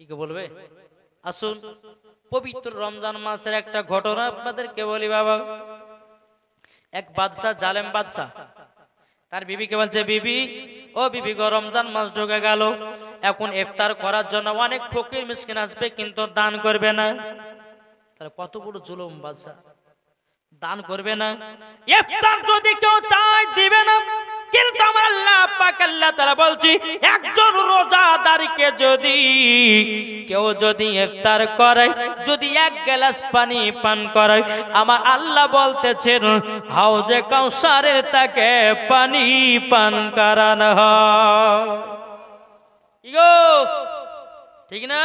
কি বলবে? আসুন পবিত্র রমজান মাসের একটা ঘটনা আপনাদেরকে বলি বাবা। এক বাদশা, জালেম বাদশা, তার বিবিকে বলছে, বিবি ও বিবি গো, রমজান মাস ঢুকে গেল, এখন ইফতার করার জন্য অনেক ফকির মিসকিন আসবে, কিন্তু দান করবে না। তাহলে কত বড় জুলুম বাদশা, দান করবে না। ইফতার যদি কেউ চায় দিবে না, কিন্তু আমার আল্লাহ পাক আল্লাহ তাআলা বলছি, একজন রোজাদারকে যদি কেউ যদি ইফতার করে, যদি এক গ্লাস পানি পান করে, আমার আল্লাহ বলতেছেন হাউজে কাউসারে তাকে পানি পান করানো হয়। ঠিক না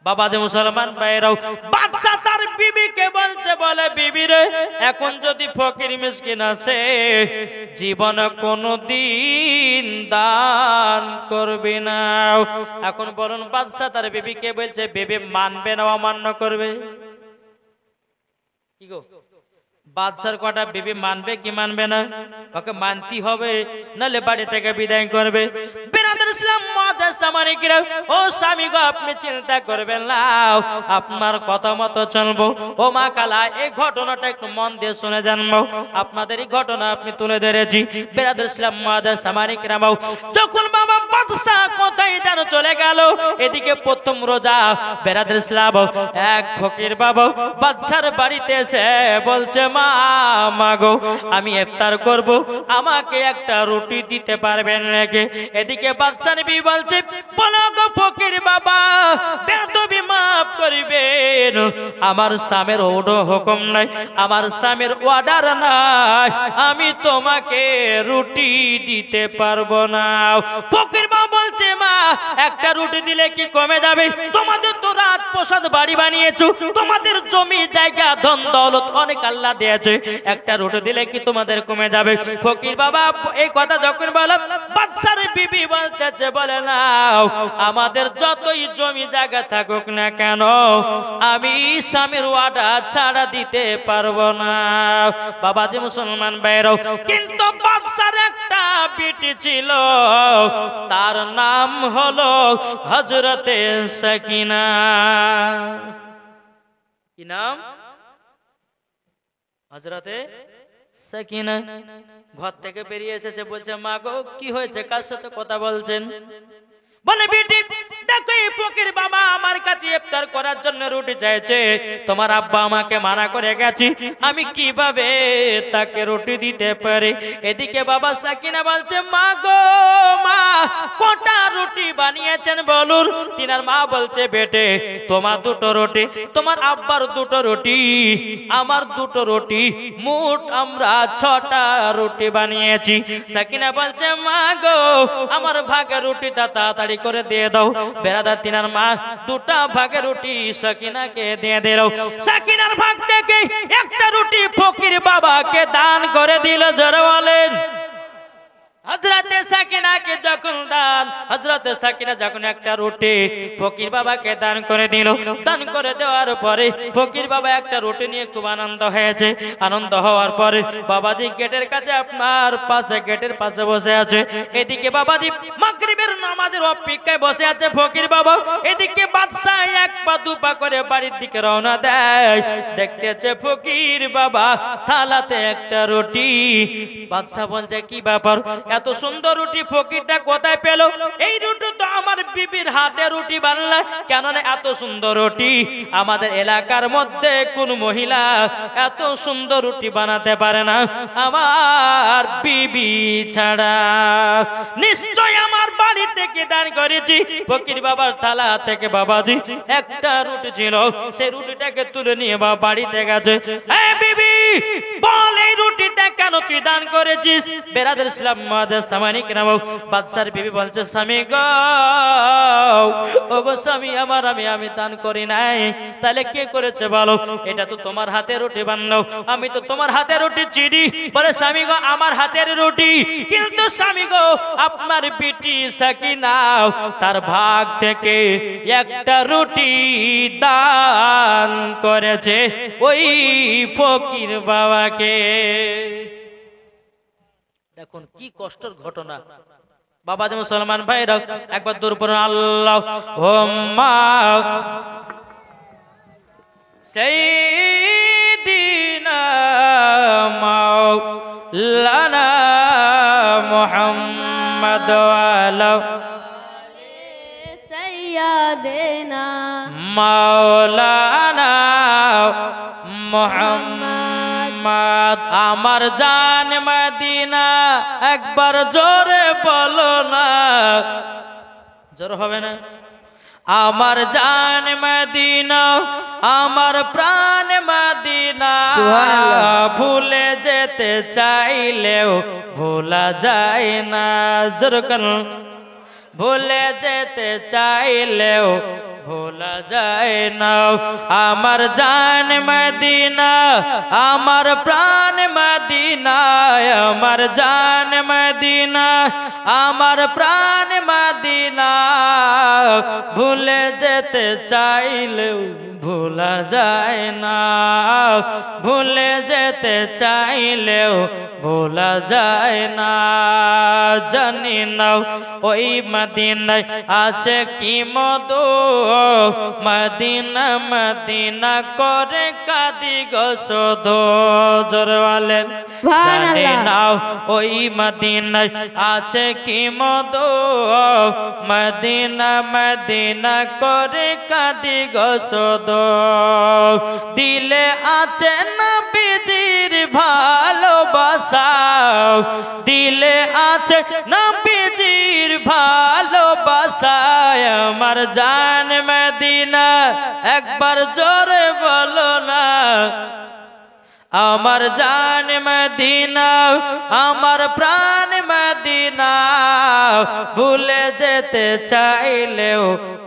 বাবা? যে মুসলমান ভাইরাও, বাদশা তার বিবিকে বলছে, বলে বিবি রে, এখন যদি ফকির মিসকিন আছে, জীবন কোনদিন দান করবে না। এখন বলুন বাদশা তার বিবিকে বলছে, বিবি মানবে না অমান্য করবে? কি গো, বাদশার কটা বিবি মানবে কি মানবে না? ওকে মানতে হবে, নালে বাড়ি থেকে বিদায় করবে। ও স্বামী গো, আপনি চিন্তা করবেন না, আপনার কথা মতো চলবো। ও মা কালা, এই ঘটনাটা একটু মন দিয়ে শুনে জানবো। আপনাদের এই ঘটনা আপনি তুলে ধরেছি। বেরাদুল ইসলাম মুআদ্দাস সামারিক রামাও, যখন বাবা বাদশা কোথায় যেন চলে গেল, এদিকে প্রথম রোজা। বেরাদুল ইসলাম এক ফকির বাবা বাদশার বাড়িতে এসে বলছে, মা গো, আমি ইফতার করব, আমাকে একটা রুটি দিতে পারবেন নাকি? এদিকে বাদশার বিবি বলছে, বলো গো ফকির বাবা, বেয়াদবি মাফ করিবেন, আমার স্বামীর হুকুম নাই, আমার স্বামীর অর্ডার নাই, আমি তোমাকে রুটি দিতে পারবো না। ফকির বাবা বলছে, মা, একটা রুটি দিলে কি কমে যাবে? তোমাদের তো রাত প্রসাদ বাড়ি বানিয়েছো, তোমাদের জমি জায়গা ধন দৌলত অনেক আল্লাহ দিয়েছে, একটা রুটি দিলে কি তোমাদের কমে যাবে? ফকির বাবা এই কথা যখন বলে, বাদশার বিবি বলতেছে, বলে নাও, আমাদের যতই জমি জায়গা থাকুক না কেন, আমি স্বামীর অর্ডার ছাড়া দিতে পারবো না। বাবা যে মুসলমান ভাইরাও, কিন্তু বাদশার একটা বিটি ছিল, তার নাম হলো হযরতে সাকিনা। কি নাম? হযরতে সাকিনা। ঘর থেকে বেরিয়ে এসেছে, বলছে, মা গো, কি হয়েছে, কার সাথে কথা বলছেন? বলে, বেটি দেখো, এই ফকির বাবা আমার কাছে ইফতার করার জন্য রুটি চাইছে, তোমার আব্বা আমাকে মানা করে গেছে, আমি কিভাবে তাকে রুটি দিতে পারি? এদিকে বাবা সাকিনা বলছে, মা গো, মা, কটা রুটি বানিয়েছেন বলুন? তিনার মা বলছে, বেটে, তোমার দুটো রুটি, তোমার আব্বার দুটো রুটি, আমার দুটো রুটি, মোট আমরা 6টা রুটি বানিয়েছি। সাকিনা বলছে, মা গো, আমার ভাগের রুটিটা তাড়াতাড়ি করে দিয়ে দাও। বেরাদার তিনার মা 2টা ভাগের রুটি সাকিনাকে দিয়ে দিল। সাকিনার ভাগ থেকে একটা রুটি ফকির বাবাকে দান করে দিল। জোরে বলেন। হযরতে সাকিনাকে যখন হযরতে সাকিনা যখন একটা রুটি ফকির বাবাকে দান করে দিল, দান করে দেওয়ার পরে ফকির বাবা একটা রুটি নিয়ে খুব আনন্দ হয়েছে। আনন্দ হওয়ার পরে বাবাজি গেটের কাছে, আপনার পাশে গেটের পাশে বসে আছে। এদিকে বাবাজি মাগরিবের নামাজের অপেক্ষায় বসে আছে ফকির বাবা। এদিকে বাদশা 1 পা 2 পা করে বাড়ির দিকে রওনা দেয়। দেখতেছে ফকির বাবা থালাতে একটা রুটি। বাদশা বলছে, কি ব্যাপার, এত সুন্দর রুটি ফকিরটা কোথায় পেল? এই রুটি তো আমার বিবির হাতে রুটি বানালা, কেননা এত সুন্দর রুটি আমাদের এলাকার মধ্যে কোন মহিলা এত সুন্দর রুটি বানাতে পারে না আমার বিবি ছাড়া। নিশ্চয় আমার বাড়ি থেকে দান করেছি। ফকির বাবার থালা থেকে বাবাজি একটা রুটি ছিল, সেই রুটিটাকে তুলে নিয়ে বাড়িতে গেছে। এই বিবি বল, এই রুটিটা কেন তুই দান করেছিস? বেরাদুল ইসলাম মুআদ্দাস সামানিক রামাও, বাদশার বিবি বলছে, স্বামী গো, ও গো স্বামী আমার, আমি দান করি নাই। তাহলে কে করেছে বলো? এটা তো তোমার হাতে রুটি বানানো, আমি তো তোমার হাতে রুটি চিনি। বলে, স্বামী গো, আমার হাতের রুটি, কিন্তু স্বামী গো, আপনার বিটি সাকিনা তার ভাগ থেকে একটা রুটি দান করেছে ওই ফকির বাবাকে। দেখুন কি কষ্টের ঘটনা। বাবাজি মুসলমান ভাইরা একবার দূর পড়ুন আল্লাহ সাইয়্যিদিনা মাওলানা মুহাম্মদ ওয়ালা সাইয়্যিদিনা মাওলানা মুহাম্মদ। আমার জান মদিনা একবার জোরে বলো না, জোর হবে না। আমার জান মদিনা আমার প্রাণ মদিনা, ভুলে যেতে চাইলেও ভোলা যায় না। জোর কেন? ভুলে যেতে চাইলেও ভোলা যায় না। আমার জান মদিনা আমার প্রাণ মদিনা, আমার জান মদিনা আমার প্রাণ মদিনা, ভুলে যেতে চাইলেও ভোলা যায় না। ভুলে যেতে চাইলেও ভোলা যায় না। জানি না ওই মদিনায় আছে কি মধু, মদিনা মদিনা করে কাঁদি গো শুধু। জোরে বলেন জানি না ওই মদিনায় আছে কি মধু, মদিনা মদিনা করে কাঁদি গো শুধু। দিলে আছে নবীজির ভালোবাসা, দিলে আছে নবীজির ভালোবাসা। আমার জান মদিনা একবার জোরে বলো না, আমার জান মদিনা আমার প্রাণ মদিনা, ভুলে যেতে চাইলেও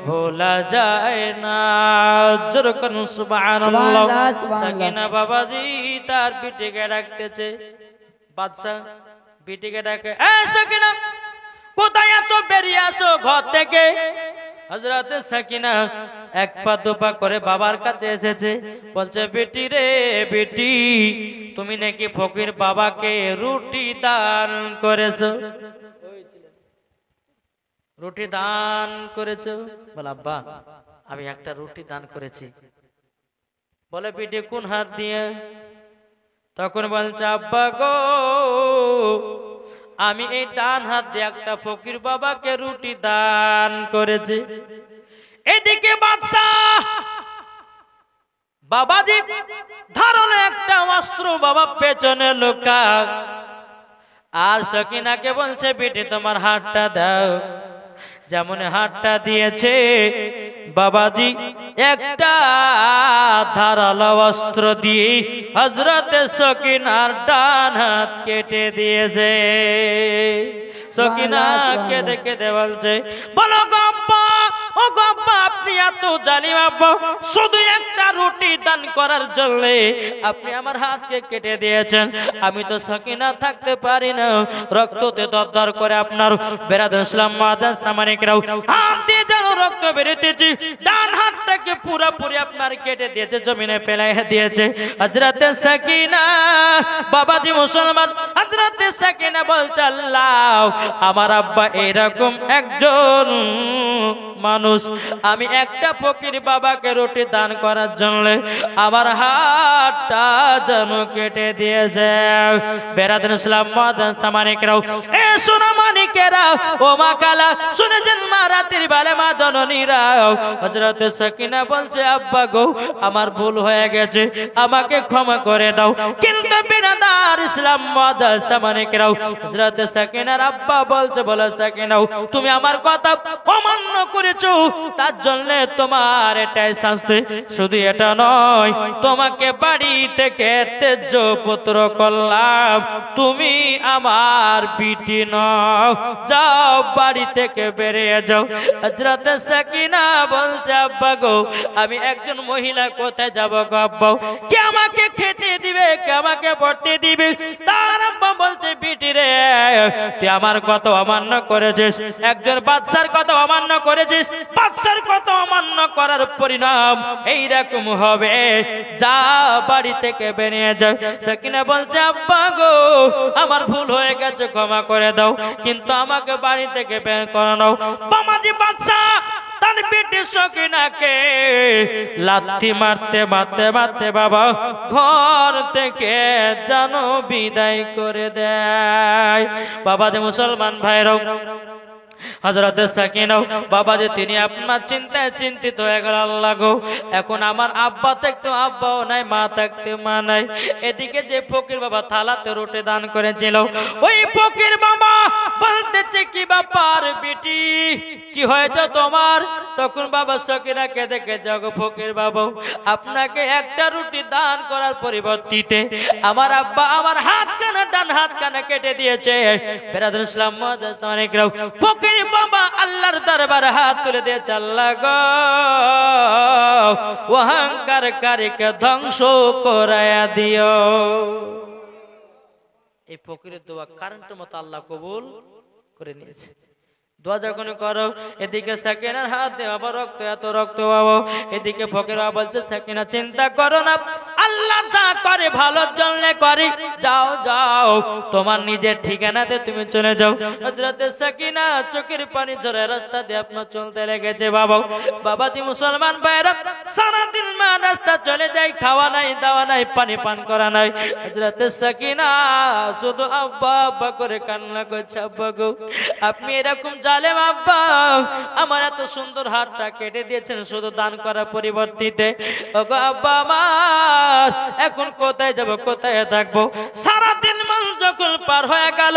ভোলা যায় না। জোরে করুন সুবহানাল্লাহ। সাকিনা বাবাজি তার বিটিকে ডাকতেছে, বাদশা বিটিকে ডাকে, এ সাকিনা কোথায় আছো, বেরিয়ে আসো ঘর থেকে। হযরত সাকিনা এক পা দুপা করে বাবার কাছে এসেছে, বলছে বেটি রে বেটি, তুমি নাকি ফকির বাবাকে রুটি দান করেছো, রুটি দান করেছো? বলে আব্বা আমি একটা রুটি দান করেছি। বলে বেটি কোন হাত দিয়ে? তখন বলছে আব্বা গো আমি এই ডান হাত দিয়ে একটা ফকির বাবাকে রুটি দান করেছি। এদিকে বাদশাহ বাবাজি ধারণে একটা অস্ত্র বাবা পেছনে লুকা, আর সকিনাকে বলছে বেটি তোমার হাতটা দাও। যেমন হাতটা দিয়েছে বাবাজি একটা ধারালো অস্ত্র দিয়ে হযরত সকিনার ডান হাত কেটে দিয়েছে। সকিনা কেঁদে কেঁদে বলছে, বলো গপ্পা ও গপ্পা আপনি এত জালিম আব্বা, শুধু একটা রুটি দান করার জন্য আপনি আমার হাতকে কেটে দিয়েছেন। আমি তো সকিনা থাকতে পারি না, রক্ততে দরদর করে আপনার বেরাদুল ইসলাম মাদাস সামানিকরাও হাত দিয়ে যেন রক্ত বেরোতেছে, ডান হাতটাকে পুরোপুরি আপনার কেটে দিয়েছে, জমিনে ফেলাই দিয়েছে। হযরত সাকিনা বাবাজি মুসলমান, হযরত সাকিনা বলছে আল্লাহ আমার আব্বা এরকম একজন মানুষ, আমি একটা ফকির বাবাকে রুটি দান করার জন্য আমার হাতটা যেন কেটে দিয়েছে। বেরাদুল ইসলাম মাদাস সামানিকরাও, এ সোনা মানিকেরা ও মা কালা শুনেছেন মা রাতের বেলা মা জননীরা। হযরত সাকিনা বলছে আব্বা গো আমার ভুল হয়ে গেছে, আমাকে ক্ষমা করে দাও। কিন্তু বেরাদুল ইসলাম মাদাস সামানিকরাও হযরত সাকিনার আব্বা বলছে, বলো সাকিনা তুমি আমার কথা অমান্য করেছো, তার জন্য তোমার এটাই শাস্তি। শুধু এটা নয়, তোমাকে বাড়ি থেকে তেজ্য পুত্র করলাম, তুমি আমার বিটি নও, যাও বাড়ি থেকে বেরিয়ে যাও। হযরত সাকিনা বলছে আব্বা গো আমি একজন মহিলা কোথায় যাবো গো আব্বা, কে আমাকে খেতে দিবে, কে আমাকে পড়তে দিবে? তার আব্বা বলছে বিটি রে তুই আমার কথা অমান্য করেছিস, একজন বাদশার কথা অমান্য করেছিস, বাদশার কথা অমান্য করার পরিণাম এইরকম হবে, যা বাড়ি থেকে বেরিয়ে যায়। সাকিনা বলছে আব্বা গো আমার ভুল হয়ে গেছে, ক্ষমা করে দাও, কিন্তু আমাকে বাড়ি থেকে বের করে নাও। বামাজি বাদশা তার বেটি সকিনাকে লাথি মারতে মারতে মারতে বাবা ঘর থেকে যেন বিদায় করে দেয়। বাবা যে মুসলমান ভাইরাও, হযরত সাকিনা বাবা যে তিনি আপনার চিন্তায় চিন্তিত হয়ে গেল, আল্লাহ গো এখন আমার আব্বা থাকতে আব্বাও নাই, মা থাকতে মা নাই। এদিকে যে ফকির বাবা থালাতে রুটি দান করেছিল, ওই ফকির বাবা বলতেছে কি ব্যাপার বেটি, কি হয়েছে তোমার? তখন বাবা সাকিনাকে দেখে যাগো ফকির বাবা, আপনাকে একটা রুটি দান করার পরিবর্তে আমার আব্বা আমার হাত কানা ডান হাত কানা কেটে দিয়েছে। বেরাদুল ইসলাম মুআজ্জাজ ফকির বাবা আল্লাহর দরবারে হাত তুলে দিয়েছে, আল্লাহ গো অহংকারীকে ধ্বংস করায়া দিও। এই ফকিরের দোয়া কারেন্টের মতো আল্লাহ কবুল করে নিয়েছে। দোয়া যখন করো, এদিকে সাকিনার হাতে বাবা রক্ত, এত রক্ত বাবা। এদিকে ফকির বাবা বলছে সাকিনা চিন্তা করো না, আল্লাহ যা করে ভালোর জন্য করে, যাও যাও তোমার নিজের ঠিকানাতে তুমি চলে যাও। হযরত সাকিনা চোখের পানি ঝরে রাস্তা দিয়ে আপনার চলতে লেগেছে বাবা। বাবাজি মুসলমান ভাইরা সারাদিন মা রাস্তা চলে যায়, খাওয়া নাই দাওয়া নাই পানি পান করা নাই। হযরত সাকিনা শুধু আব্বা আব্বা করে কান্না করছে, আব্বা গো আপনি এরকম জালেম আব্বা, আমার এত সুন্দর হাতটা কেটে দিয়েছেন শুধু দান করার পরিবর্তে। ওগো আব্বা আমার এখন কোথায় যাব, কোথায় থাকবো? সারাদিন মাস যখন পার হয়ে গেল,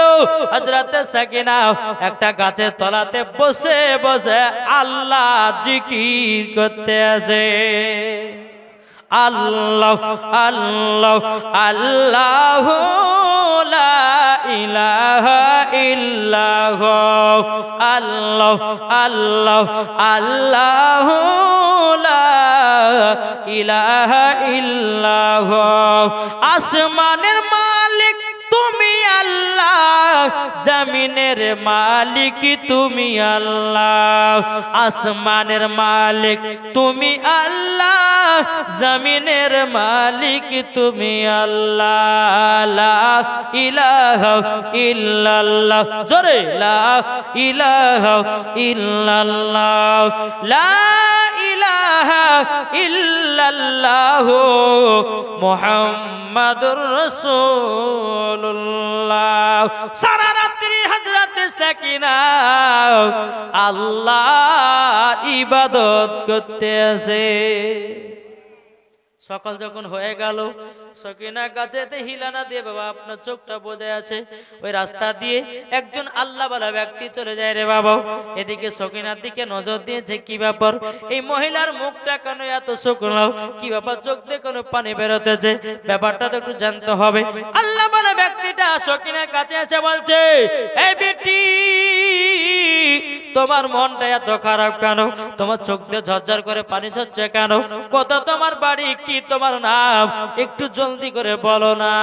হযরত সাকিনা একটা গাছের তলাতে বসে বসে আল্লাহ জিকির করতে আছে। আল্লাহ আল্লাহ আল্লাহ লা ইলাহা ইল্লাহ, আল্লাহ আল্লাহ আল্লাহ লা ইলাহা ইল্লাহ। আসমানের মালিক তুমি আল্লাহ, জমিনের মালিক তুমি আল্লাহ। আসমানের মালিক তুমি আল্লাহ, জমিনের মালিক তুমি আল্লাহ। লা ইলাহা ইল্লাল্লাহ, জোরে লা ইলাহা ইল্লাল্লাহ, লা ইলাহা ইল্লাল্লাহ মুহাম্মাদুর রাসূলুল্লাহ। সারা রাত্রি হযরত সাকিনা আল্লাহর ইবাদত করতে আছে। সকাল যখন হয়ে গেল, সাকিনা গাছেতে হিলানা দিয়ে বাবা আপনার চোখটা বোঝা আছে, ওই রাস্তা দিয়ে একজন আল্লাহওয়ালা ব্যক্তি চলে যায় রে বাবা। এদিকে সাকিনার দিকে নজর দিয়েছে, কি ব্যাপার এই মহিলার মুখটা কেন এত শুকনো, কি ব্যাপার চোখ দিয়ে কোনো পানি বেরোতেছে, ব্যাপারটা তো একটু জানতে হবে। আল্লাহওয়ালা ব্যক্তিটা সাকিনার কাছে এসে বলছে, এই বেটি তোমার মনটা এত খারাপ কেন, তোমার চোখ দিয়ে ঝরঝর করে পানি ঝরছে কেন, কত তোমার বাড়ি, কি তোমার নাম, একটু জলদি করে বলো না।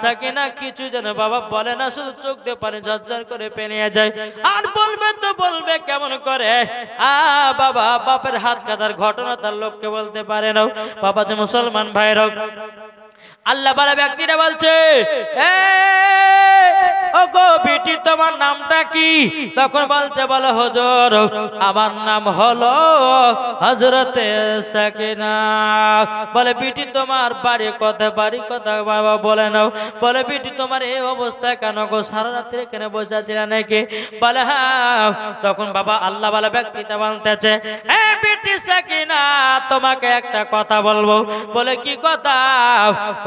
সাকিনা কিছু যেন বাবা বলে না, শুধু চোখ দিয়ে পানি ঝরঝর করে পেনিয়ে যায়। আর বলবে তো বলবে কেমন করে, বাবা বাপের হাত কাটার ঘটনা তার লোককে বলতে পারে না। বাবা যে মুসলমান ভাইরা, আল্লাহ বলা ব্যক্তিটা বলছে, ওগো বেটি তোমার নামটা কি? তখন বলছে, বলো হুজুর আমার নাম হলো হযরতে সাকিনা। বলে বেটি তোমার বাড়ি কথা, বাড়ি কথা বাবা বলে নাও। বলে বেটি তোমার এই অবস্থা কেন গো, সারা রাত্রি কেন বসে আছি নাকি? বলে হ্যাঁ। তখন বাবা আল্লাহ বলা ব্যক্তিটা বলতেছে, বেটি সাকিনা তোমাকে একটা কথা বলবো। বলে কি কথা?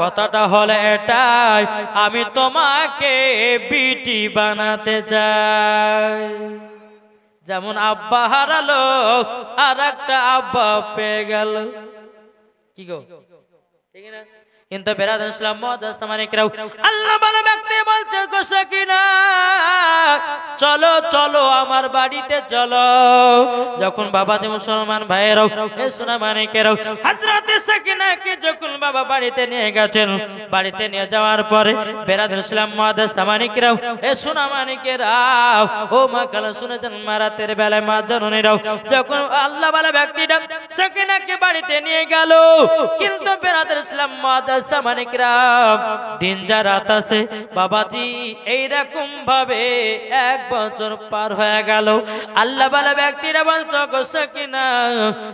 কথাটা হলো এটাই, আমি তোমাকে বিটি বানাতে চাই। যেমন আব্বা হারালো আর একটা আব্বা পেয়ে গেল, কি গো ঠিক না? কিন্তু বেরাদুল ইসলাম মুআদ্দাস সামানিকরাও আল্লাহ বলে ব্যক্তি বলছে গো সাকিনা চলো চলো আমার বাড়িতে চলো। যখন বাবাজি মুসলমান ভাইয়েরাও এ সোনা মানিকেরাও হযরত সাকিনাকে যখন বাবা বাড়িতে নিয়ে গেছেন, বাড়িতে নিয়ে যাওয়ার পরে বেরাদুল ইসলাম মুআদ্দাস সামানিকরাও এ সোনা মানিকেরাও ও মা কালা শুনেছেন মারাতের বেলায় মা জননীরাও যখন আল্লাহ বলে ব্যক্তিটা সাকিনাকে বাড়িতে নিয়ে গেল, কিন্তু বেরাদুল ইসলাম মুআদ্দাস সামানিকরাও দিন যা রাত আছে বাবাজি এইরকম ভাবে 1 বছর পার হয়ে গেল। আল্লাহ বলে ব্যক্তিরা বলছো গো সাকিনা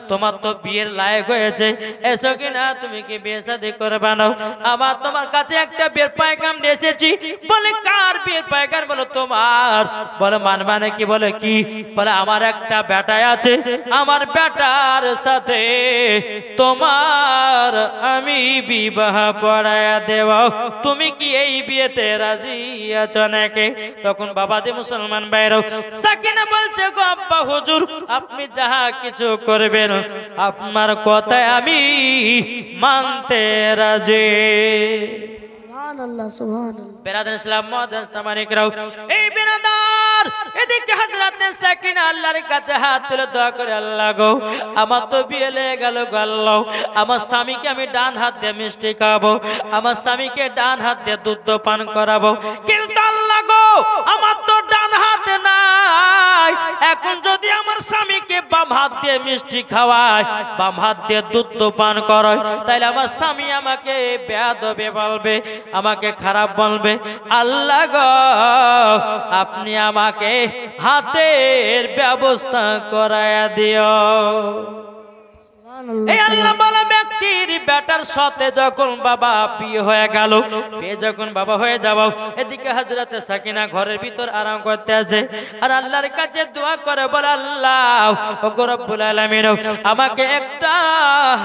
তোমার তো বিয়ের লায়ক হয়েছে, এ সাকিনা তুমি কি বিয়ে শাদী করবে না? আমার তোমার কাছে একটা বিয়ের পায়গাম নিয়ে এসেছি। বলে কার বিয়ের পায়গাম? বলো তোমার। বলে মানবা নাকি? বলে কি? বলে আমার একটা বেটা আছে, আমার বেটার সাথে তোমার আমি বিবাহ পড়ায়া দেওয়া, তুমি কি এই বিয়েতে রাজি আছো নাকি? তখন বাবাজি মুসলমান ভাইরাও সাকিনা বলছে গো আব্বা হুজুর আপনি যাহা কিছু করবেন আপনার কথায় আমি মানতে রাজি। সুবহানাল্লাহ সুবহানাল্লাহ। বেরাদুল ইসলাম মুআদ্দাস সামানিকরাও এই বেরাদার এদিকে হযরত সাকিনা আল্লাহর কাছে হাত তুলে দোয়া করে আল্লাহ গো আমার তো বিয়ে লেগে গেল গো আল্লাহ, আমার স্বামীকে আমি ডান হাত দিয়ে মিষ্টি খাবো, আমার স্বামীকে ডান হাত দিয়ে দুধ পান করাবো, কিন্তু আল্লাহ গো আমার তো ডান হাত নাই, এখন যদি আমার স্বামীকে বাম হাত দিয়ে মিষ্টি খাওয়ায় বাম হাত দিয়ে দুধ পান করায় তাহলে আমার স্বামী আমাকে বেয়াদবি বলবে, আমাকে খারাপ বলবে। আল্লাহ গো আপনি আমাকে হাতের ব্যবস্থা করায়া দিও। এই আল্লাহ বলা ব্যক্তির বেটার সাথে যখন বাবা বিয়ে হয়ে গেল, বিয়ে যখন বাবা হয়ে যাব, এদিকে হযরত সাকিনা ঘরের ভিতর আরাম করতে আছে আর আল্লাহর কাছে দোয়া করে বলে আল্লাহ ওগো রব্বুল আলামিন আমাকে একটা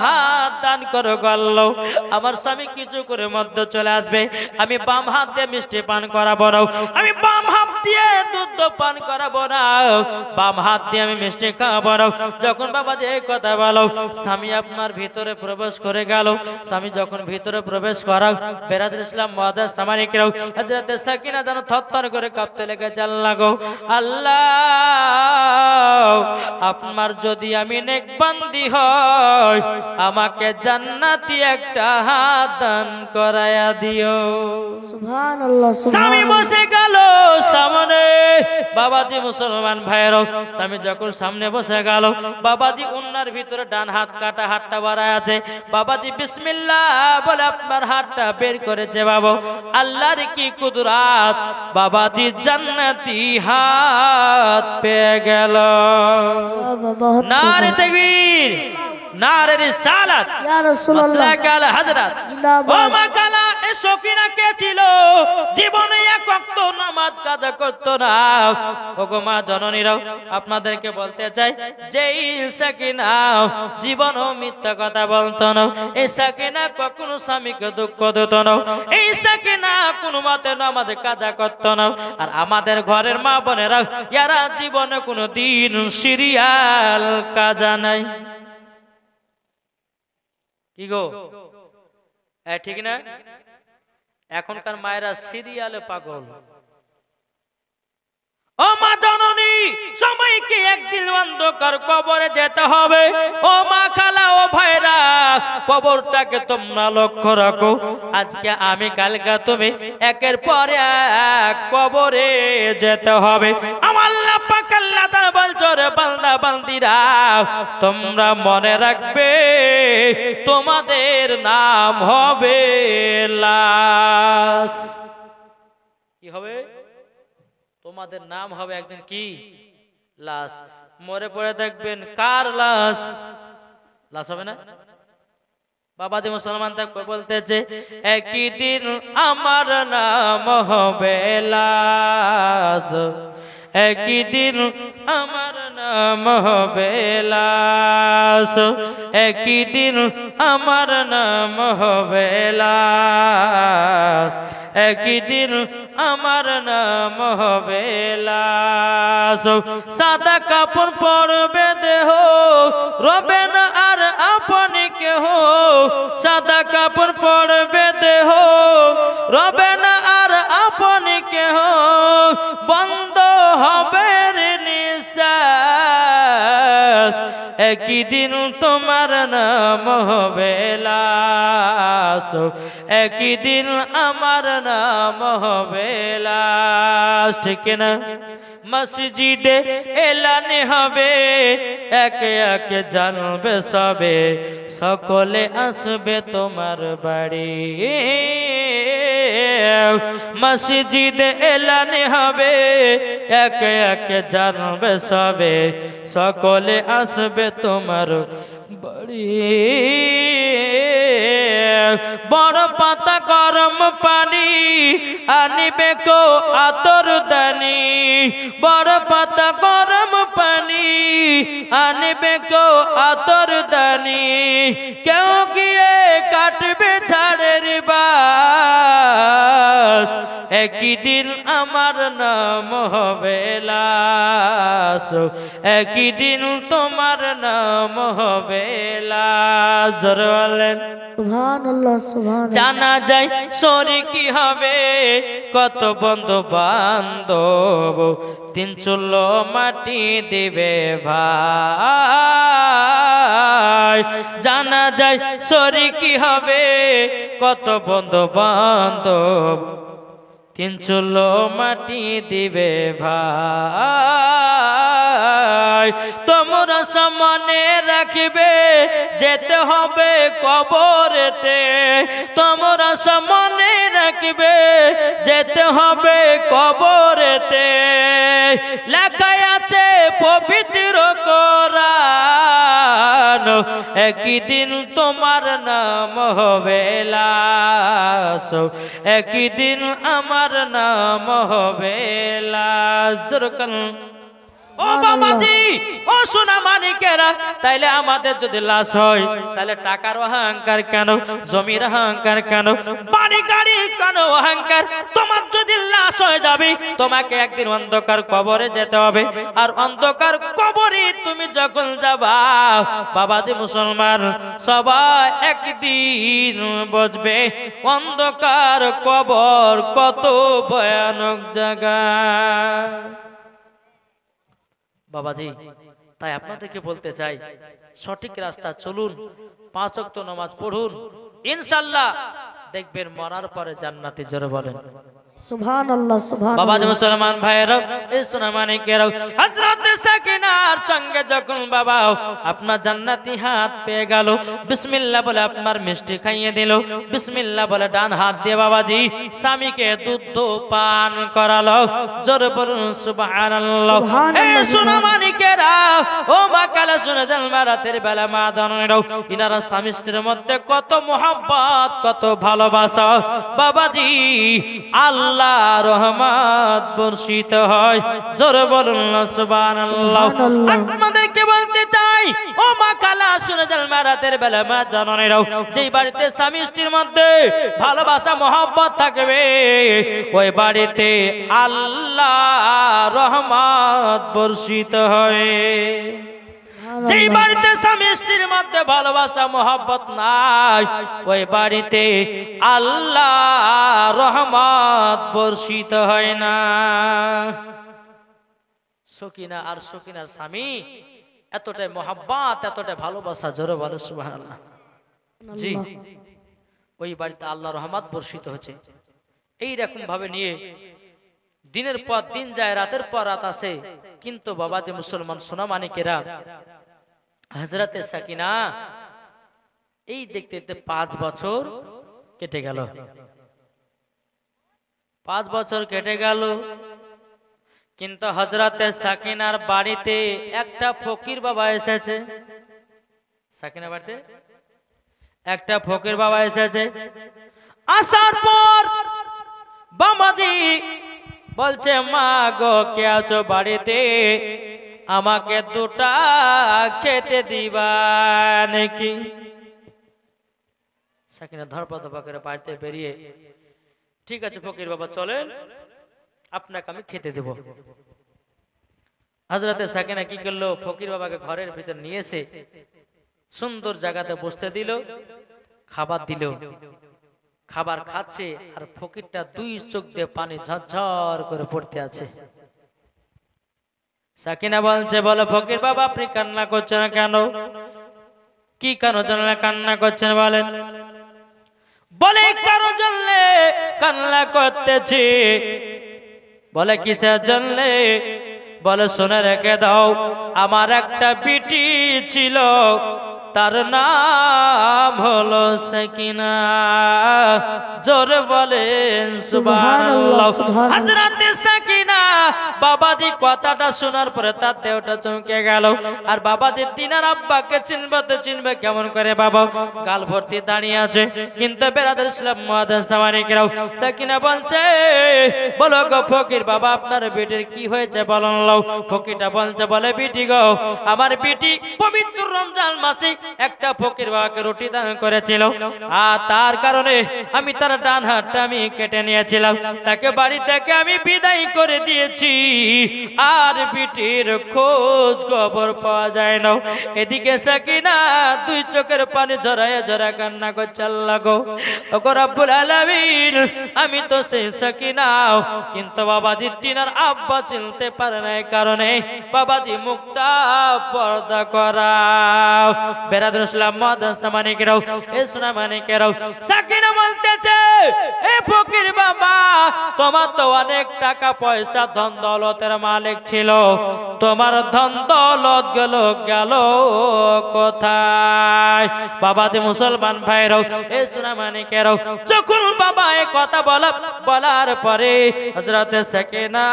হাত দান করো গো আল্লাহ, আমার স্বামী কিছু করে মধ্যে চলে আসবে, আমি বাম হাত দিয়ে মিষ্টি পান করাবো না, আমি বাম হাত দিয়ে দুধ পান করাবো না, বাম হাত দিয়ে আমি মিষ্টি খাবো না। যখন বাবা যে এই কথা বলো স্বামী আপনার ভিতরে প্রবেশ করে গেল, স্বামী যখন ভিতরে প্রবেশ করা বেরাদুল ইসলাম মুআদ্দাস সামানিকরাও হযরত সাকিনা যেন থরথর করে কাঁপতে লেগেছে। আল্লাহ গো আল্লাহ আপনার যদি আমি নেক বান্দি হই আমাকে জান্নাতি একটা হাত দান করায়া দিও। সুবহানাল্লাহ স্বামী সুবহানাল্লাহ। বসে গেল সামনে, বাবাজি মুসলমান ভাইয়েরও স্বামী যখন সামনে বসে গেল, বাবাজি উন্নার ভিতরে ডান হাত কাটা হাতটা বাড়ায় আছে, বাবাজি বিসমিল্লাহ বলে আপনার হাতটা বের করেছে। বাবা আল্লাহর কি কুদরাত, বাবাজি জান্নাতি হাত পেয়ে গেল। নারে তাকবীর, নারে রিসালাত, ইয়া রাসূলুল্লাহ মাসলাকাল হযরত। জিন্দাবাদ। ও মা কালা এ সকিনা কে ছিল? জীবনে এক ওয়াক্ত নামাজ কাজা করতো না। ওগো মা জননীরাও আপনাদেরকে বলতে চাই যে এই সাকিনা জীবনও মিথ্যা কথা বলতো না, এই সাকিনা কখনো স্বামীকে দুঃখ দিত না, এই সাকিনা কোনো মতে নামাজ কাজা করতো না। আর আমাদের ঘরের মা বোনেরা যারা জীবনে কোনো দিন সিরিয়াল কাজা নাই। কি গো ঠিক না? এখনকার মায়েরা সিরিয়ালে পাগল। ও মা জননী সময়কে একদিন অন্ধকার কবরে যেতে হবে। ও মা খালা ও ভাইরা কবরটাকে তোমরা লক্ষ্য রাখো। আজকে আমি কালকে তুমি একের পর এক কবরে যেতে হবে। আমার আল্লাহ পাক আল্লাহ তাআলা বলছে রে বান্দা বান্দিরা তোমরা মনে রাখবে তোমাদের নাম হবে লাশ। কি হবে? তোমাদের নাম হবে একদিন কি? লাশ। মরে পড়ে দেখবেন কার লাশ? লাশ হবে না? বাবাজি মুসলমান তাকে বলতেছে একই দিন আমার নাম হবে লাশ, একই দিন আমার নাম হবে লাশ, একই দিন আমার নাম হবে লাশ, একই দিন আমার নাম হবে লাশ। সাদা কাপড় পরবে দেহ রবে না আর আপনি কেহ, সাদা কাপড় পরবে দেহ, রবে না আর আপন কেহ, বন্ধ হবে রে নিঃশ্বাস, একই দিন তোমার নাম হবে লাশ, একই দিন আমার নাম হবে লাশ। ঠিক না? মসজিদে এলানে হবে, একে একে জানবে সবে, সকলে আসবে তোমার বাড়ি। মসজিদে এলানে হবে, একে একে জানবে সবে, সকলে আসবে তোমার বাড়ি। বড় পাতা গরম পানি আনিবে কো আতর দানি, বড় পাতা গরম পানি আনিবে কো আতর দানি, কেউ গিয়ে কাটবে ঝাড়ের বাস, একই দিন আমার নাম হবে লাশ, একই দিন তোমার নাম হবে লাশ। জোরে বলেন সুবহানাল্লাহ সুবহানাল্লাহ। জানা যায় শরীকি হবে, কত বন্ধু বান্ধব, তিন চুলো মাটি দিবে ভাই। জানা যায় শরীকি হবে, কত বন্ধু বান্ধব, তিন চুলো মাটি দিবে ভাই। তোমরা সামনে রাখবে, যেতে হবে কবরেতে, তোমরা সামনে রাখবে, যেতে হবে কবরেতে। লেখা আছে পবিত্র কোরআন, একই দিন তোমার নাম হবে লাশ, একই দিন আমার নাম হবে লাশ। ও বাবাজি, ও সোনা মানিকেরা, তাইলে আমাদের যদি লাশ হয়, তাহলে টাকার অহংকার কেন, জমির অহংকার কেন, বাড়ি গাড়ি কেন অহংকার? তোমার যদি লাশ হয়ে যাবে, তোমাকে একদিন অন্ধকার কবরে যেতে হবে, আর অন্ধকার কবরে তুমি যখন যাবা, বাবাজি মুসলমান, সবাই একদিন বুঝবে অন্ধকার কবর কত ভয়ানক জায়গা। বাবাজি, তাই আপনাদেরকে বলতে চাই, সঠিক রাস্তা চলুন, 5 ওয়াক্ত নামাজ পড়ুন, ইনশাআল্লাহ দেখবেন মরার পরে জান্নাতে। জোরে বলেন সুবহানাল্লাহ সুবহানাল্লাহ। বাবাজি মুসলমান ভাইয়েরা, এই সোনা মানিকেরাও, হযরত সাকিনার সঙ্গে যখন বাবা আপনার জান্নাতি হাত পেয়ে গেল, বিসমিল্লাহ বলে আপনার মিষ্টি খাইয়ে দিল, বিসমিল্লাহ বলে ডান হাত দিয়ে বাবাজি স্বামীকে দুধ পান করালো। জোরে বলুন সুবহানাল্লাহ। এই সোনা মানিকেরা, ও মা কালা শুনে যান, রাতের বেলা মা দানরাও, ইনারা স্বামী স্ত্রীর মধ্যে কত মোহাব্বত, কত ভালোবাসা বাবাজি, আল্লাহ রহমত বর্ষিত হয়। জোরে বলুন না সুবহানাল্লাহ। আপনাদেরকে বলতে চাই, ও মা কালা শুনে যান, রাতের বেলা মা জানেরাও, যেই বাড়িতে স্বামী স্ত্রীর মধ্যে ভালোবাসা মোহাব্বত থাকবে, ওই বাড়িতে আল্লাহ রহমত বর্ষিত হয়। যেই বাড়িতে স্বামী স্ত্রীর মধ্যে ভালোবাসা মোহাব্বত নাই, ওই বাড়িতে আল্লাহ রহমত বর্ষিত হয় না। সকিনা আর সকিনার স্বামী এতটাই মোহাব্বত, এতটাই ভালোবাসা। জোরে বলে সুবহানাল্লাহ। জি, ওই বাড়িতে আল্লাহ রহমত বর্ষিত হচ্ছে। এইরকম ভাবে নিয়ে দিনের পর দিন যায়, রাতের পর রাত আছে, কিন্তু বাবাজি মুসলমান সোনা মানিকেরা, হযরতে সাকিনা এই দেখতে দেখতে 5 বছর কেটে গেল। 5 বছর কেটে গেল, কিন্তু হযরতে সাকিনার বাড়িতে একটা ফকির বাবা এসেছে। সাকিনার বাড়িতে একটা ফকির বাবা এসেছে। আসার পর বাবাজি বলছে, মা গো কে আছো বাড়িতে, আমাকে 2টা খেতে দিবা নাকি? সাকিনা ধরপা করে বাড়িতে বেরিয়ে, ঠিক আছে ফকির বাবা চলেন, আপনাকে আমি খেতে দেব। হযরতে সাকিনা কি করলো, ফকির বাবাকে ঘরের ভিতর নিয়ে এসে সুন্দর জায়গাতে বসতে দিল, খাবার দিল, খাবার খাচ্ছে আর ফকিরটা দুই চোখ দিয়ে পানি ঝরঝর করে পড়তে আছে। সাকিনা বলছে, বলো ফকির বাবা আপনি কান্না করছেন কেন? কি কারণ জানলে কান্না করছেন বলেন? বলে কারো জানলে কান্না করতেছি। বলে কিসের জানলে? বলে শুনে রেখে দাও, আমার একটা বিটি ছিল, তার নাম হলো সাকিনা। জোরে বলেন সুবহানাল্লাহ। হযরত সাকিনা বাবাজি কথাটা শোনার পরে তার দেহটা চমকে গেল। আর বাবাজি তিনার আব্বাকে চিনবে তো চিনবে কেমন করে? বাবা গাল ভর্তি দাঁড়িয়ে আছে। কিন্তু বেরাদার ইসলাম মুআদ্দিন সামানিকেরাও, সাকিনা বলছে, বলো গো ফকির বাবা আপনার বেটির কি হয়েছে বলুন। ফকিরটা বলছে, বলে বিটি গো, আমার বিটি পবিত্র রমজান মাসে একটা ফকির বাবাকে রুটি দান করেছিল, আর তার কারণে আমি তার ডান হাতটা আমি কেটে নিয়েছিলাম, তাকে বাড়ি থেকে আমি বিদায় করে দিয়েছি, আর বিটির খোঁজ খবর পাওয়া যায় না। এদিকে সাকিনা দুই চোখের পানি ঝরায় ঝরা কান্না করছে, আল্লাহ গো, ওগো রব্বুল আলামিন, আমি তো সেই সাকিনা, কিন্তু বাবাজি তিনার আব্বা চিনতে পারে না, কারণে বাবাজি মুখটা পর্দা করাও। বেরাদুল ইসলাম মুআদ্দিন সামানিকেরাও, এ সোনা মানিকেরাও, সাকিনা বলতেছে, এ ফকির বাবা তোমার তো অনেক টাকা পয়সা ধন দৌলতের মালিক ছিল, তোমার ধন দৌলত গেল কোথায়? বাবাজি মুসলমান ভাইরাও, এ সোনা মানিকেরাও, যখন বাবা এ কথা বলার পরে হযরত সাকিনা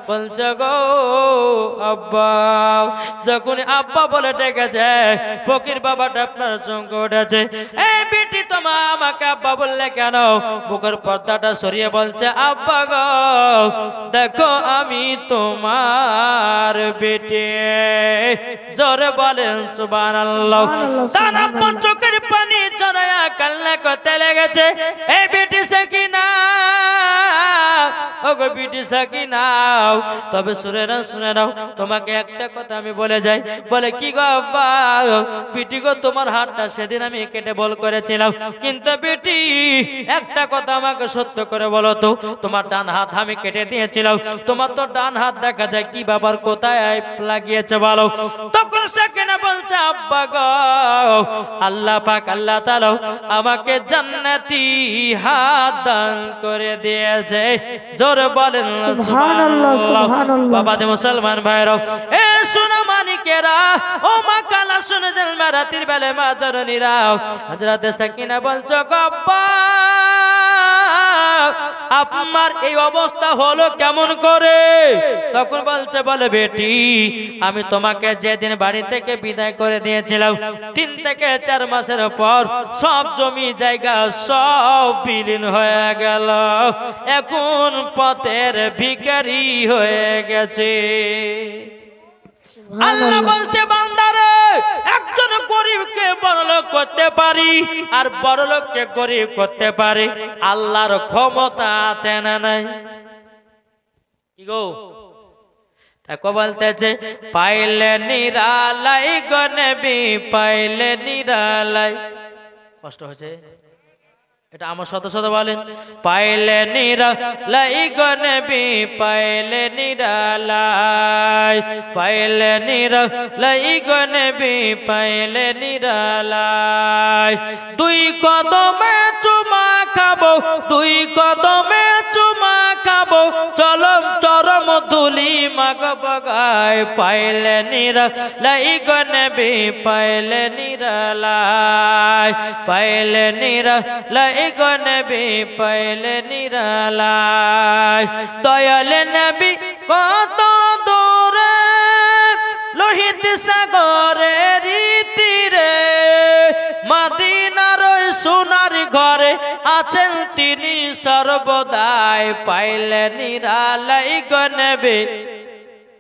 বলছে, গো আব্বা, যখন আব্বা বলে ডেকেছে ফকির বাবাটা আপনার চমকে উঠেছে। এই বেটি তোমা আমাকে আব্বা বললে কেন? বুকের পর্দাটা সরিয়ে বলছে, আব্বা গো দেখো আমি তোমার বেটি। জোরে বলেন সুবহানাল্লাহ। তার আব্বা চোখের পানি ঝরায়া কান্না করতে লেগেছে। এই বেটি সাকিনা, ওগো বিটি সাকিনা, তবে শুনে নাও তোমাকে একটা কথা আমি বলে যাই। বলে কি গো আব্বা? বিটি গো তোমার হাতটা সেদিন আমি কেটে বল করেছিলাম, কিন্তু বিটি একটা কথা আমাকে সত্য করে বলো তো, তোমার ডান হাত আমি কেটে দিয়েছিলাম, তোমার তো ডান হাত দেখা যায় কি বাবার কোথায় লাগিয়েছে বলো? তখন সাকিনা বলছে, আব্বা গো আল্লাহ পাক আল্লাহ তাআলা আমাকে জান্নাতি হাত দান করে দিয়েছে। জোরে বলেন সুবহানাল্লাহ, সুবহানাল্লাহ। বাবাজি মুসলমান ভাইরা, এ সোনা মানিকেরা, ও মা কালা শুনে যান রাতের বেলা মা জননীরা, হযরত সাকিনা বলছো, আব্বা আপনার এই অবস্থা হলো কেমন করে? তখন বলছে, বলে বেটি আমি তোমাকে যেদিন বাড়ি থেকে বিদায় করে দিয়েছিলাম 3 থেকে 4 মাসের পর সব জমি জায়গা সব বিলীন হয়ে গেল, এখন পথের ভিখারি হয়ে গেছে। আল্লাহ বলছে, বান্দারে একজন গরিবকে বড়লোক করতে পারি, আর বড়লোককে গরিব করতে পারি, আল্লাহর ক্ষমতা আছে না নাই? কি গো তাকে বলতেছে, পাইলে নিরালাই গো নবী, পাইলে নিরালাই। কষ্ট হচ্ছে এটা আমার শত শত বলেন, পাইলে নিরালাই গো নবী, পাইলে নিরালাই, পাইলে নিরালাই গো নবী, পাইলে নিরালাই। 2 কদমে চুমা খাবো, 2 কদমে চুমা খাবো, চলম চরম ধুলি মাগব গায়, পাইলে নিরালাই গো নবী, পাইলে নিরালাই, পাইলে নিরালাই গো নবী, পাইলে নিরালাই। দয়াল নবী কত দূরে, লোহিত সাগরের তীরে, মদিনার সোনার ঘরে আছেন তিনি সর্বদাই, পাইলে নিরালাই গো নবী।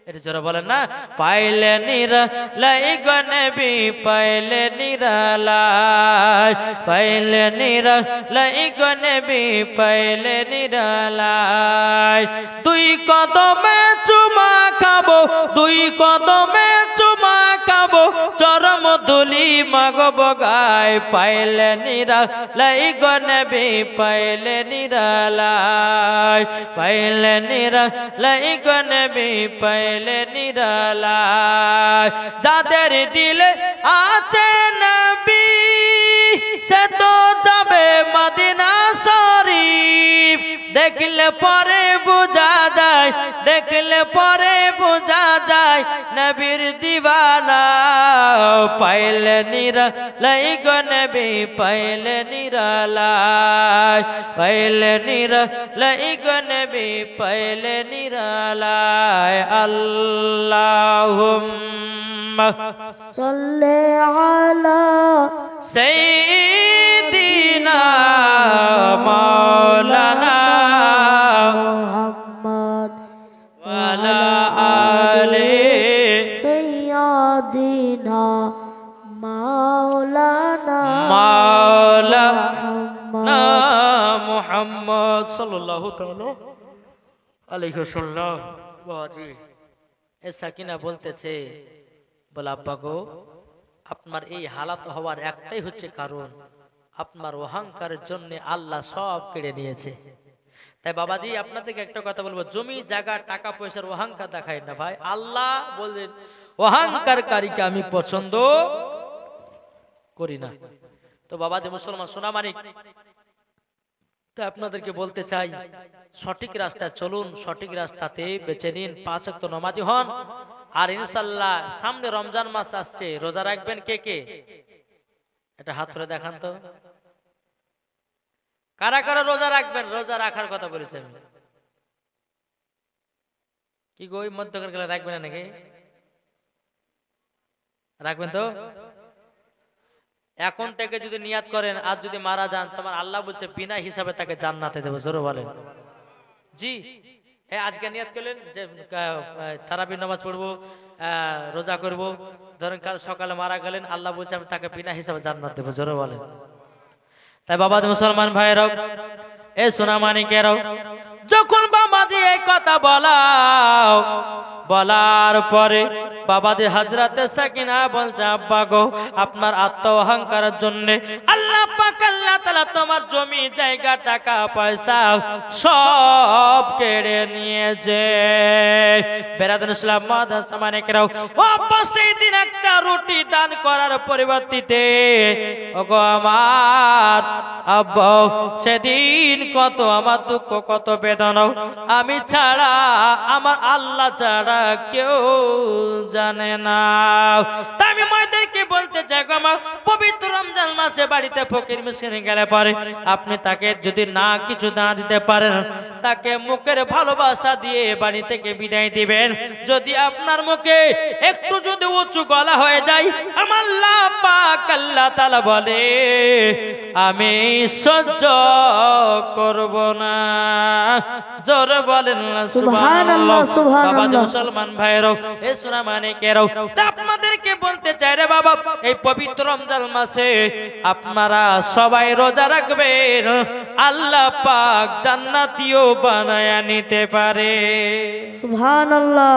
এটা যারা বলেন না, পাইলে নিরালাই গো নবী, পাইলে নিরালাই, পাইলে নিরালাই গো নবী, পাইলে নিরালাই। 2 কদমে চুমা খাবো, 2 কদমে চুমা খাবো চরম ধুলি মাগো বগায় পাইলে নিরালাই গো নবী পাইলে নিরালাই পাইলে নিরালাই গো নবী পাইলে নিরালাই যাদের দিলে আছে নবী সে তো যাবে মদিনা শরীফ দেখলে পরে বোঝা যায় দেখলে পরে বোঝা যায় নবীর দিওয়ানা পাইলে নিরালাই গো নবী পাইলে নিরালাই পাইলে নিরালাই গো নবী পাইলে নিরালাই আল্লাহুম্মা সাল্লি আলা সাইয়্যিদিনা মাওলানা মুহাম্মদ ওয়া আলা আলি সাইয়্যিদিনা মাওলানা মাওলানা মুহাম্মদ সাল্লাল্লাহু তাআলা আলাইহি ওয়াসাল্লাম। বাজি এ সাকিনা বলতেছে বলে আব্বা গো আপনার এই হালাত হওয়ার একটাই হচ্ছে কারণ আপনার অহংকারের জন্য আল্লাহ সব কেড়ে নিয়েছে। তাই বাবাজি আপনাদেরকে একটা কথা বলবো, জমি জায়গা টাকা পয়সার অহংকার দেখায় না ভাই, আল্লাহ বলেন অহংকারকারীকে আমি পছন্দ করি না। তো বাবাজি মুসলমান সোনা মানিক, তো আপনাদেরকে বলতে চাই সঠিক রাস্তায় চলুন, সঠিক রাস্তাতে বেছে নিন, 5 ওয়াক্ত নামাজি হন। আর ইনশাআল্লাহ সামনে রমজান মাস আসছে, রোজা রাখবেন কে কে? এটা হাত ধরে দেখান তো, কারা কারা রোজা রাখবেন? রোজা রাখার কথা বলেছেন কি গো, মধ্যকার গেলে রাখবেন না নাকি? রাখবেন তো। এখন থেকে যদি নিয়াত করেন আর যদি মারা যান, তোমার আল্লাহ বলছে বিনা হিসাবে তাকে জান্নাতে দেবো। জোরে বলেন জি। আজকে নিয়াত করলেন যে তারাবি নামাজ পড়বো, রোজা করব, ধরেন কাল সকালে মারা গেলেন, আল্লাহ বলছে আমি তাকে বিনা হিসাবে জান্নাত দেবো। জোরে বলেন। তাই বাবা মুসলমান ভাইরাও, এ সোনা মানিকেরাও, যখন বাবাজি এই কথা বলার পরে বাবাজি হযরতে সাকিনা বলছে আব্বা গো আপনার আত্ম অহংকারের জন্য আল্লাহ পাক আল্লাহ তাআলা তোমার জমি জায়গা টাকা পয়সা সব কেড়ে নিয়েছে। বেরাদান ইসলাম মাদাস মানিকেরাও, ও সেই দিন একটা রুটি দান করার পরিবর্তে ওগো আমার আব্বা সেদিন কত আমার দুঃখ কত বেদনা আমি ছাড়া আমার আল্লাহ ছাড়া কেউ জানে না। তাই আমি মায়েদেরকে বলতে চাই গো মা, পবিত্র রমজান মাসে বাড়িতে ফকির মিসকিন গেলে পরে আপনি তাকে যদি না কিছু না দিতে পারেন, তাকে মুখের ভালোবাসা দিয়ে বাড়ি থেকে বিদায় দিবেন। যদি আপনার মুখে একটু যদি উঁচু গলা হয়ে যায়, আমার আল্লাহ পাক আল্লাহ তাআলা বলে আমি সহ্য করব না। জোরে বলেন না সুবহানাল্লাহ। সুবহানাল্লাহ। মুসলমান ভাইরাও, এ সোনা মানিকেরাও, তা আপনাদেরকে বলতে চাই রে বাবা, এই পবিত্র রমজান মাসে আপনারা সবাই রোজা রাখবেন, আল্লাহ পাক জান্নাতীও বানায়া নিতে পারে। সুবহানাল্লাহ।